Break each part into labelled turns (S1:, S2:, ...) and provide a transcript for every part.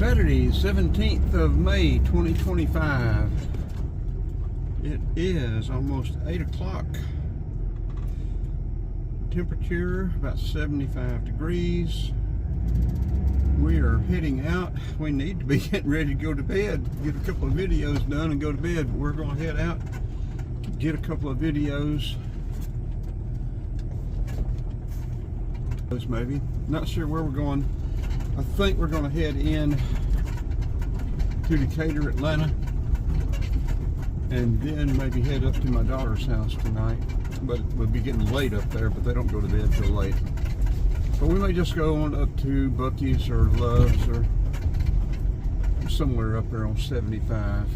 S1: Saturday, 17th of May, 2025. It is almost 8 o'clock. Temperature about 75 degrees. We are heading out. We need to be getting ready to go to bed, get a couple of videos done and go to bed. But we're going to head out, get a couple of videos. Maybe. Not sure where we're going. I think we're going to head in to Decatur, Atlanta, and then maybe head up to my daughter's house tonight. But we'll be getting late up there, but they don't go to bed till late. But we may just go on up to Buc-ee's or Love's or somewhere up there on 75.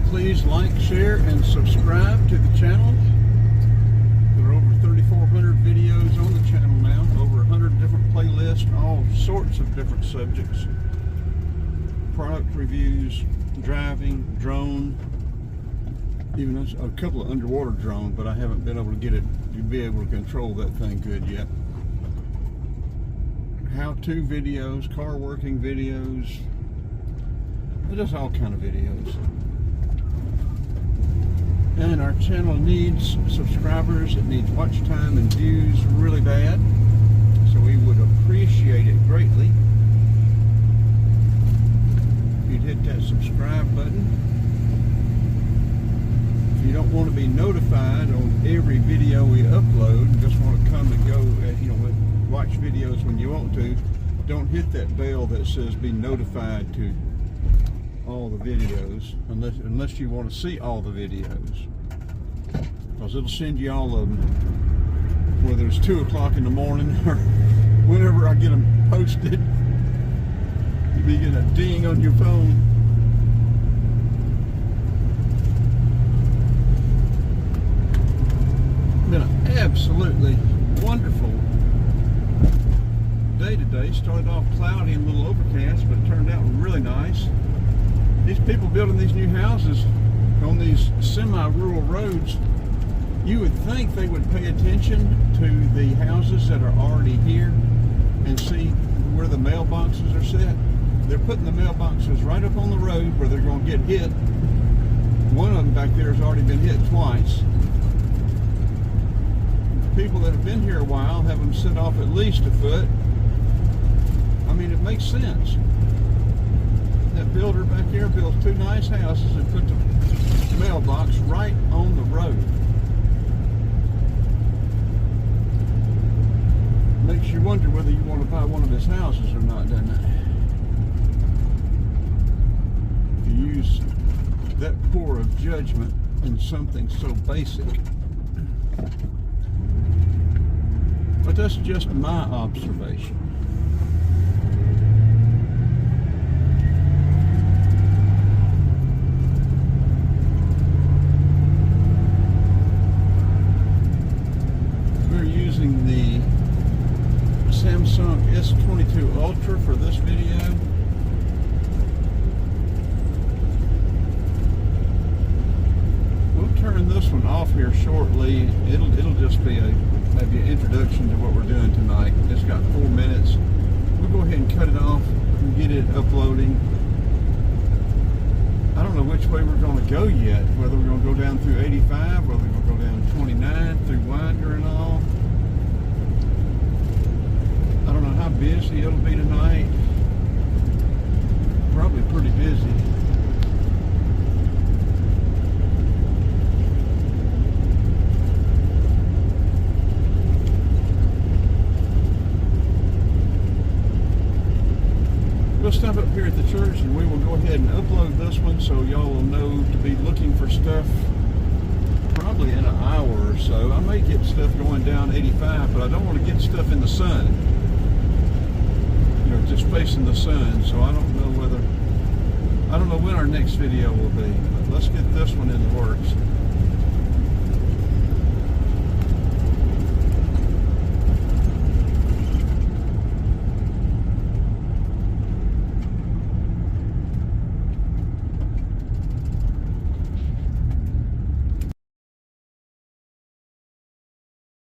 S1: Please like, share, and subscribe to the channel. There are over 3,400 videos on the channel now, over 100 different playlists, all sorts of different subjects. Product reviews, driving, drone, even a couple of underwater drones, but I haven't been able to get it to be able to control that thing good yet. How-to videos, car working videos, just all kind of videos. And our channel needs subscribers. It needs watch time and views really bad. So we would appreciate it greatly if you'd hit that subscribe button. If you don't want to be notified on every video we upload, just want to come and go, watch videos when you want to, don't hit that bell that says be notified to all the videos, unless you want to see all the videos, because it'll send you all of them, whether it's 2 o'clock in the morning or whenever I get them posted. You'll be getting a ding on your phone. Been an absolutely wonderful day today. Started off cloudy and a little overcast, but it turned out really nice. These people building these new houses on these semi-rural roads, you would think they would pay attention to the houses that are already here and see where the mailboxes are set. They're putting the mailboxes right up on the road where they're going to get hit. One of them back there has already been hit twice. The people that have been here a while have them set off at least a foot. I mean, it makes sense. That builder back here built two nice houses and put the mailbox right on the road. Makes you wonder whether you want to buy one of his houses or not, doesn't it? If you use that poor of judgment in something so basic. But that's just my observation. The Samsung S22 Ultra for this video. We'll turn this one off here shortly. It'll just be maybe an introduction to what we're doing tonight. It's got 4 minutes. We'll go ahead and cut it off and get it uploading. I don't know which way we're going to go yet. Whether we're going to go down through 85, whether we're going to go down 29 through Winder and all. I don't know how busy it'll be tonight. Probably pretty busy. We'll stop up here at the church and we will go ahead and upload this one so y'all will know to be looking for stuff probably in an hour or so. I may get stuff going down 85, but I don't want to get stuff in the sun. Just facing the sun, so I don't know when our next video will be, but let's get this one in the works.